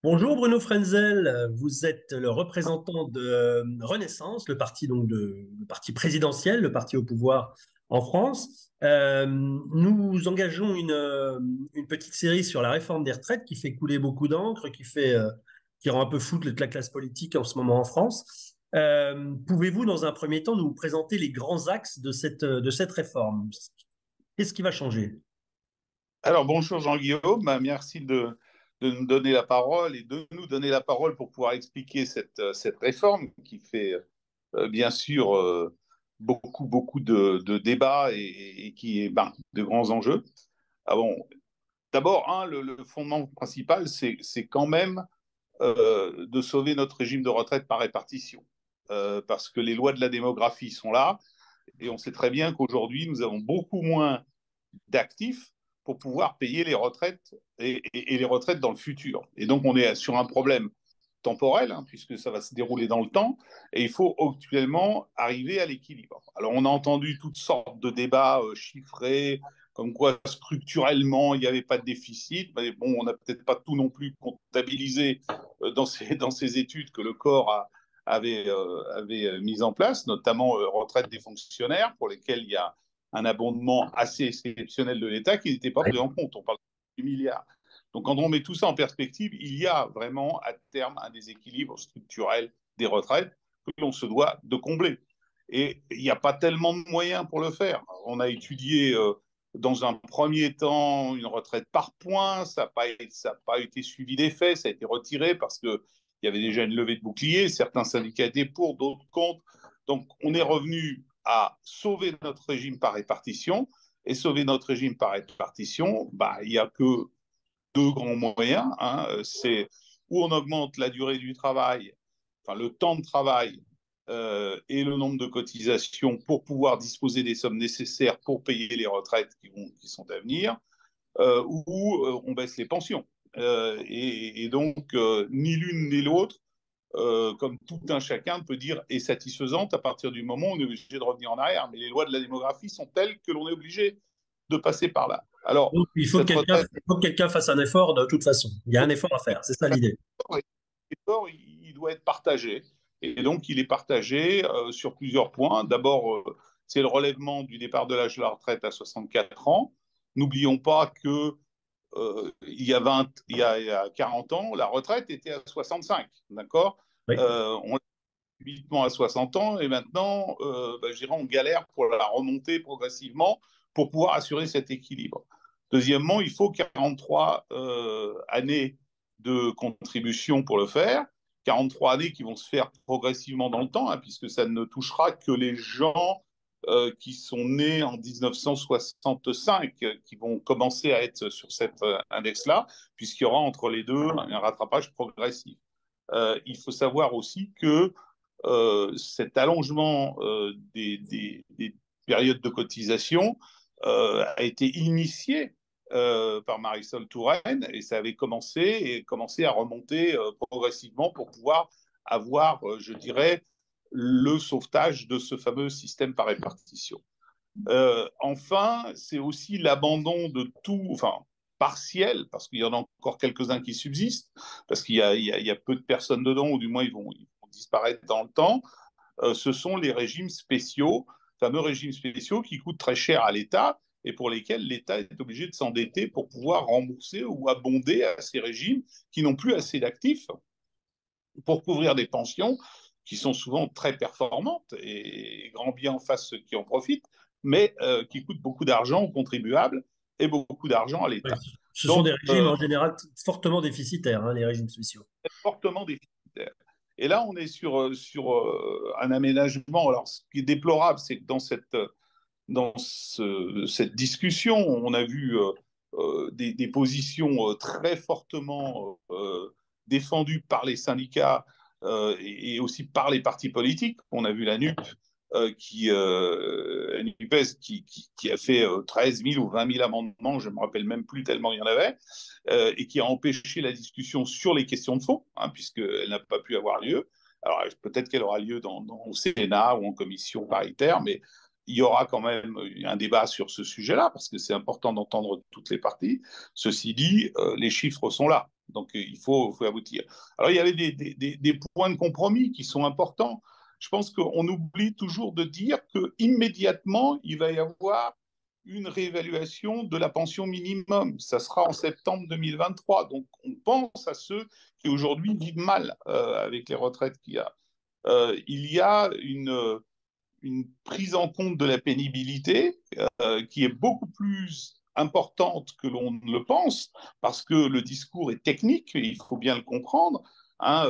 Bonjour Bruno Frenzel, vous êtes le représentant de Renaissance, le parti présidentiel, le parti au pouvoir en France. Nous engageons une petite série sur la réforme des retraites qui fait couler beaucoup d'encre, qui rend un peu fou toute la classe politique en ce moment en France. Pouvez-vous, dans un premier temps, nous présenter les grands axes de cette réforme? Qu'est-ce qui va changer? Alors, bonjour Jean-Guillaume. Merci de nous donner la parole et de nous donner la parole pour pouvoir expliquer cette réforme qui fait bien sûr beaucoup de débats et qui est de grands enjeux. Ah bon, d'abord, le fondement principal, c'est quand même de sauver notre régime de retraite par répartition. Parce que les lois de la démographie sont là et on sait très bien qu'aujourd'hui, nous avons beaucoup moins d'actifs pour pouvoir payer les retraites et les retraites dans le futur. Et donc, on est sur un problème temporel, puisque ça va se dérouler dans le temps, et il faut actuellement arriver à l'équilibre. Alors, on a entendu toutes sortes de débats chiffrés, comme quoi structurellement, il n'y avait pas de déficit. Mais bon, on n'a peut-être pas tout non plus comptabilisé dans ces études que le corps avait mis en place, notamment retraite des fonctionnaires, pour lesquels il y a un abondement assez exceptionnel de l'État qui n'était pas pris en compte. On parle de milliards. Donc, quand on met tout ça en perspective, il y a vraiment à terme un déséquilibre structurel des retraites que l'on se doit de combler. Et il n'y a pas tellement de moyens pour le faire. On a étudié dans un premier temps une retraite par points, ça n'a pas été suivi d'effet, ça a été retiré parce qu'il y avait déjà une levée de bouclier, certains syndicats étaient pour, d'autres contre. Donc on est revenu à sauver notre régime par répartition. Et sauver notre régime par répartition, il n'y a que deux grands moyens. C'est où on augmente la durée du travail, enfin le temps de travail et le nombre de cotisations pour pouvoir disposer des sommes nécessaires pour payer les retraites qui sont à venir, ou on baisse les pensions. Et donc, ni l'une ni l'autre, comme tout un chacun peut dire, est satisfaisante à partir du moment où on est obligé de revenir en arrière. Mais les lois de la démographie sont telles que l'on est obligé de passer par là. Alors, Donc, cette retraite, il faut que quelqu'un fasse un effort de toute façon. Il y a un effort à faire, c'est ça l'idée. il doit être partagé. Et donc, il est partagé sur plusieurs points. D'abord, c'est le relèvement du départ de l'âge de la retraite à 64 ans. N'oublions pas que il y a 40 ans, la retraite était à 65, d'accord. Oui. On l'a subitement à 60 ans et maintenant, je dirais, on galère pour la remonter progressivement pour pouvoir assurer cet équilibre. Deuxièmement, il faut 43 années de contribution pour le faire. 43 années qui vont se faire progressivement dans le temps, puisque ça ne touchera que les gens qui sont nés en 1965, qui vont commencer à être sur cet index-là, puisqu'il y aura entre les deux un rattrapage progressif. Il faut savoir aussi que cet allongement des périodes de cotisation a été initié par Marisol Touraine et ça avait commencé à remonter progressivement pour pouvoir avoir, je dirais, le sauvetage de ce fameux système par répartition. Enfin, c'est aussi l'abandon de tout, enfin, partiel, parce qu'il y en a encore quelques-uns qui subsistent, parce qu'il y a peu de personnes dedans, ou du moins ils vont disparaître dans le temps. Ce sont les régimes spéciaux, fameux régimes spéciaux qui coûtent très cher à l'État et pour lesquels l'État est obligé de s'endetter pour pouvoir rembourser ou abonder à ces régimes qui n'ont plus assez d'actifs pour couvrir des pensions qui sont souvent très performantes et grand bien en face ceux qui en profitent, mais qui coûtent beaucoup d'argent aux contribuables et beaucoup d'argent à Oui. l'État. Ce sont Donc, des régimes en général fortement déficitaires, hein, les régimes spéciaux. fortement déficitaire. Et là, on est sur un aménagement. Alors, ce qui est déplorable, c'est que cette discussion, on a vu des positions très fortement défendues par les syndicats et aussi par les partis politiques. On a vu la NUP NUPES qui a fait 13 000 ou 20 000 amendements, je ne me rappelle même plus tellement il y en avait, et qui a empêché la discussion sur les questions de fond, puisqu'elle n'a pas pu avoir lieu. Alors peut-être qu'elle aura lieu au Sénat ou en commission paritaire, mais il y aura quand même un débat sur ce sujet-là, parce que c'est important d'entendre toutes les parties. Ceci dit, les chiffres sont là. Donc, il faut aboutir. Alors, il y avait des points de compromis qui sont importants. Je pense qu'on oublie toujours de dire qu'immédiatement, il va y avoir une réévaluation de la pension minimum. Ça sera en septembre 2023. Donc, on pense à ceux qui aujourd'hui vivent mal avec les retraites qu'il y a. Il y a une prise en compte de la pénibilité qui est beaucoup plus importante que l'on ne le pense, parce que le discours est technique, il faut bien le comprendre. Hein,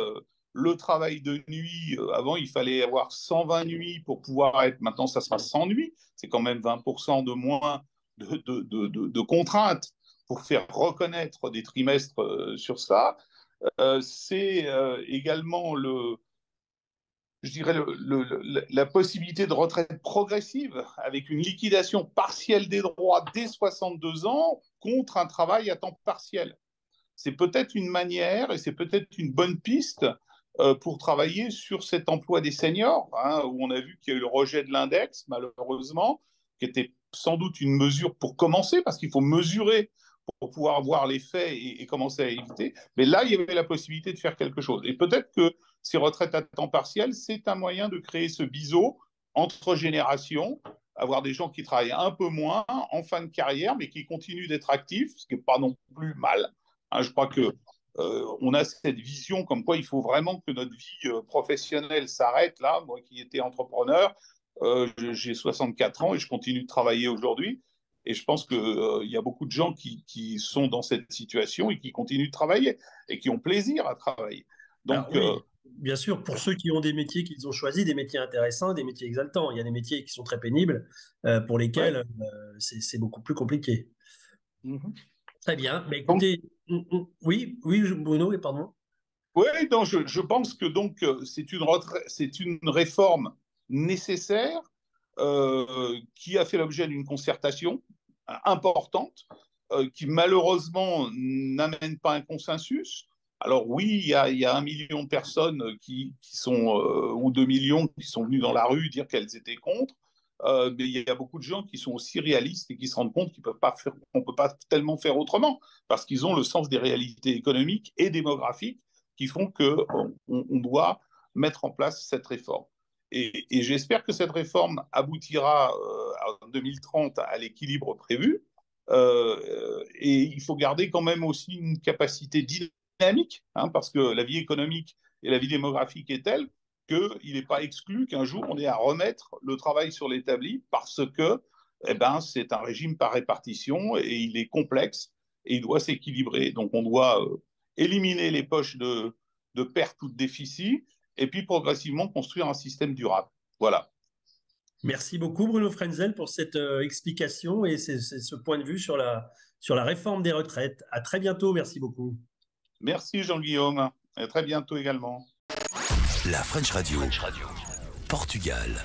le travail de nuit, avant, il fallait avoir 120 nuits pour pouvoir être, maintenant, ça sera 100 nuits. C'est quand même 20% de moins de contraintes pour faire reconnaître des trimestres sur ça. C'est également je dirais la possibilité de retraite progressive avec une liquidation partielle des droits dès 62 ans contre un travail à temps partiel. C'est peut-être une manière et c'est peut-être une bonne piste pour travailler sur cet emploi des seniors, hein, où on a vu qu'il y a eu le rejet de l'index, malheureusement, qui était sans doute une mesure pour commencer, parce qu'il faut mesurer pour pouvoir voir les faits et commencer à éviter. Mais là, il y avait la possibilité de faire quelque chose. Et peut-être que ces retraites à temps partiel, c'est un moyen de créer ce biseau entre générations, avoir des gens qui travaillent un peu moins en fin de carrière, mais qui continuent d'être actifs, ce qui n'est pas non plus mal. Hein, je crois que on a cette vision comme quoi il faut vraiment que notre vie professionnelle s'arrête. Là, moi qui étais entrepreneur, j'ai 64 ans et je continue de travailler aujourd'hui. Et je pense qu'il y a beaucoup de gens qui sont dans cette situation et qui continuent de travailler et qui ont plaisir à travailler. Alors Donc, oui, bien sûr, pour ceux qui ont des métiers qu'ils ont choisis, des métiers intéressants, des métiers exaltants. Il y a des métiers qui sont très pénibles, pour lesquels ouais. c'est beaucoup plus compliqué. Mhm. Très bien. Mais Donc, écoutez, oui, oui, Bruno, et pardon. oui, donc je pense que donc c'est une réforme nécessaire qui a fait l'objet d'une concertation importante, qui malheureusement n'amène pas un consensus. Alors oui, il y a 1 million de personnes qui sont, ou 2 millions qui sont venues dans la rue dire qu'elles étaient contre, mais il y a beaucoup de gens qui sont aussi réalistes et qui se rendent compte qu'on ne peut pas tellement faire autrement, parce qu'ils ont le sens des réalités économiques et démographiques qui font qu'on doit mettre en place cette réforme. Et j'espère que cette réforme aboutira en 2030 à l'équilibre prévu. Et il faut garder quand même aussi une capacité dynamique, hein, parce que la vie économique et la vie démographique est telle qu'il n'est pas exclu qu'un jour on ait à remettre le travail sur l'établi, parce que eh ben, c'est un régime par répartition et il est complexe et il doit s'équilibrer. Donc on doit éliminer les poches de perte ou de déficit et puis progressivement construire un système durable. Voilà. Merci beaucoup, Bruno Frenzel, pour cette explication et ce point de vue sur la réforme des retraites. À très bientôt. Merci beaucoup. Merci Jean-Guillaume. À très bientôt également. La French Radio. Portugal.